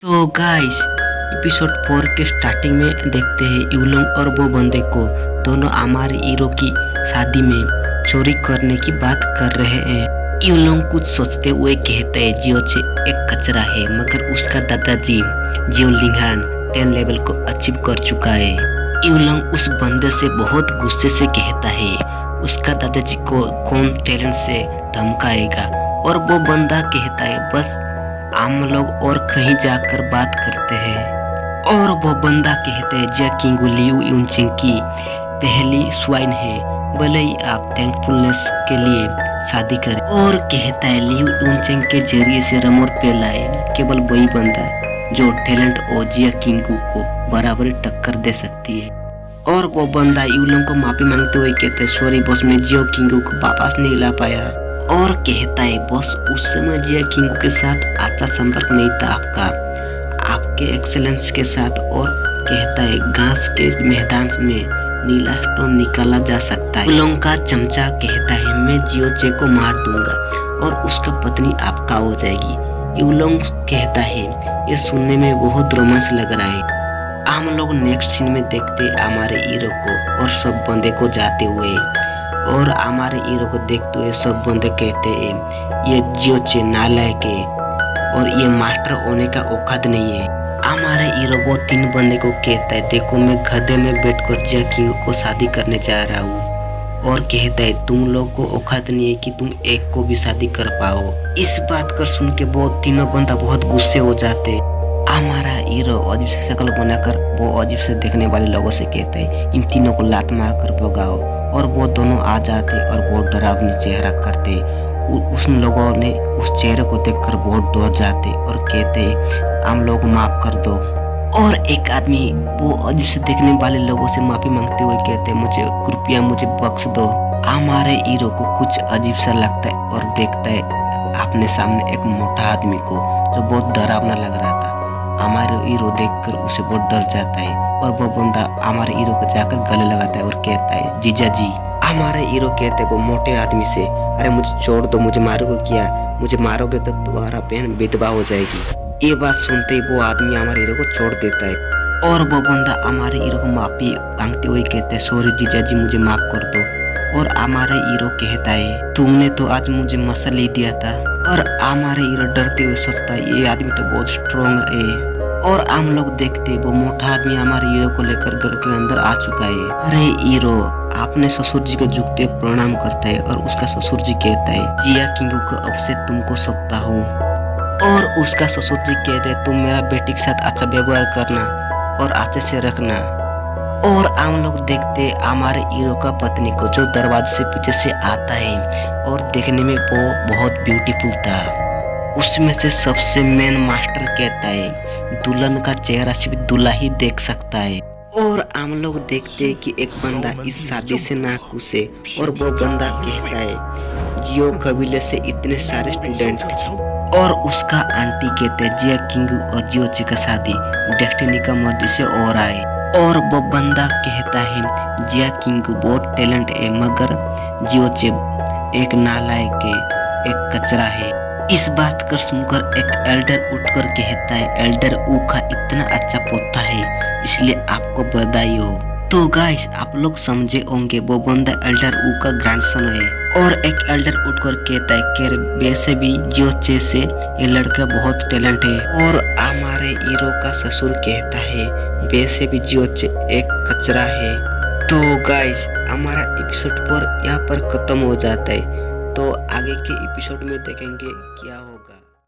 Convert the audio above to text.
तो guys episode 4 के starting में देखते हैं यूलोंग और वो बंदे को दोनों हमारे हीरो की शादी में चोरी करने की बात कर रहे हैं। यूलोंग कुछ सोचते हुए कहते हैं जियोचे एक कचरा है, मगर उसका दादाजी जियो लिंगहान 10 लेवल को अचीव कर चुका है। यूलोंग उस बंदे से बहुत गुस्से से कहता है उसका दादाजी को कौन टैलेंट से धमकाएगा, और वो बंदा कहता है बस हम लोग और कहीं जाकर बात करते हैं। और वो बंदा कहते हैं जिया किंगू लियू यूनचेंग की पहली स्वाइन है, भले ही आप थैंकफुलनेस के लिए शादी करें। और कहता है लियू यूनचेंग के जरिए से रमोर पेलाए केवल वही बंदा जो टैलेंट और जिया किंगू को बराबरी टक्कर दे सकती है। और वो बंदा यूलोंग को माफी मांगते हुए कहते हैं सॉरी बॉस, मैं जियो किंगू को वापस नहीं ला पाया। और कहता है बॉस उस समय जिया किंगू के साथ अच्छा संपर्क नहीं था आपके एक्सेलेंस के साथ। और कहता है घास के मैदान में नीला स्टोन निकाला जा सकता है। यूलोंग का चमचा कहता है मैं जियोचे को मार दूंगा और उसका पत्नी आपका हो जाएगी। यूलोंग कहता है ये सुनने में बहुत रोमांस लग रहा है। हम लोग नेक्स्ट सीन में देखते हमारे हीरो को और सब बंदे को जाते हुए, और हमारे हीरो को देखते हुए सब बंदे कहते हैं ये जियोचे नालायक है और ये मास्टर होने का औकात नहीं है। हमारे हीरो वो 3 बंदे को कहता है देखो मैं गधे में बैठकर जिया किंग को शादी करने जा रहा हूँ, और कहता है तुम लोग को औकात नहीं है कि तुम एक को भी शादी कर पाओ। इस बात कर सुन के वो तीनों बंदा बहुत गुस्से हो जाते। हमारा हीरो अजीब से शक्ल बनाकर वो अजीब से देखने वाले लोगों से कहते हैं इन तीनों को लात मार कर भगाओ, और वो दोनों आ जाते और बहुत डरावनी चेहरा करते। उस लोगों ने उस चेहरे को देखकर बहुत डर जाते और कहते हम लोग माफ कर दो। और एक आदमी वो अजीब से देखने वाले लोगों से माफी मांगते हुए कहते मुझे कृपया मुझे बख्श दो। हमारे हीरो को कुछ अजीब सा लगता है और देखता है अपने सामने एक मोटा आदमी को जो बहुत डरावना लग रहा था। हमारे हीरो देखकर उसे बहुत डर जाता है और वो बंदा हमारे हीरो को जाकर गले लगाता है और कहता है जीजा जी। हमारे हीरो कहते हैं वो मोटे आदमी से अरे मुझे छोड़ दो, मुझे मारोगे क्या, मुझे मारोगे तो तुम्हारा बहन विधवा हो जाएगी। ये बात सुनते ही वो आदमी हमारे हीरो को छोड़ देता है, और वो बंदा हमारे हीरो को माफी मांगते हुए कहते हैं सॉरी जीजा जी मुझे माफ कर दो। और हमारे हीरो कहता है तुमने तो आज मुझे मसल ही दिया था। और हमारे हीरो डरते हुए सोचता है ये आदमी तो बहुत स्ट्रॉन्ग है। और हम लोग देखते वो मोटा आदमी हमारे हीरो को लेकर घर के अंदर आ चुका है। अरे हीरो अपने ससुर जी को झुकते प्रणाम करता है, और उसका ससुर जी कहता है जिया किंगू को अब से तुमको सौंपता हूँ। और उसका ससुर जी कहते हैं तुम मेरा बेटी के साथ अच्छा व्यवहार करना और अच्छे से रखना। और हम लोग देखते हमारे हीरो का पत्नी को जो दरवाजे से पीछे से आता है और देखने में वो बहुत ब्यूटीफुल था। उसमें से सबसे मेन मास्टर कहता है दुल्हन का चेहरा सिर्फ दूल्हा ही देख सकता है। और हम लोग देखते हैं कि एक बंदा इस शादी से नाखुश है, और वो बंदा कहता है जियो कबीले से इतने सारे स्टूडेंट, और उसका आंटी कहते हैं जिया किंगू और जियोचे का शादी डेस्टिनी का मर्जी से हो रहा है। और वो बंदा कहता है जिया किंगू बहुत टैलेंट है, मगर जियोचे एक नालायक है, एक कचरा है। इस बात कर सुनकर एक एल्डर उठकर कहता है एल्डर ऊ का इतना अच्छा पोता है इसलिए आपको बधाई हो। तो गाइस आप लोग समझे होंगे वो बंदा एल्डर ऊ का ग्रैंडसन है। और एक एल्डर उठकर कहता है कि वैसे भी जियोचे से ये लड़का बहुत टैलेंट है। और हमारे हीरो का ससुर कहता है वैसे भी जियोचे एक कचरा है। तो गाइस हमारा एपिसोड 4 यहाँ पर खत्म हो जाता है, तो आगे के एपिसोड में देखेंगे क्या होगा।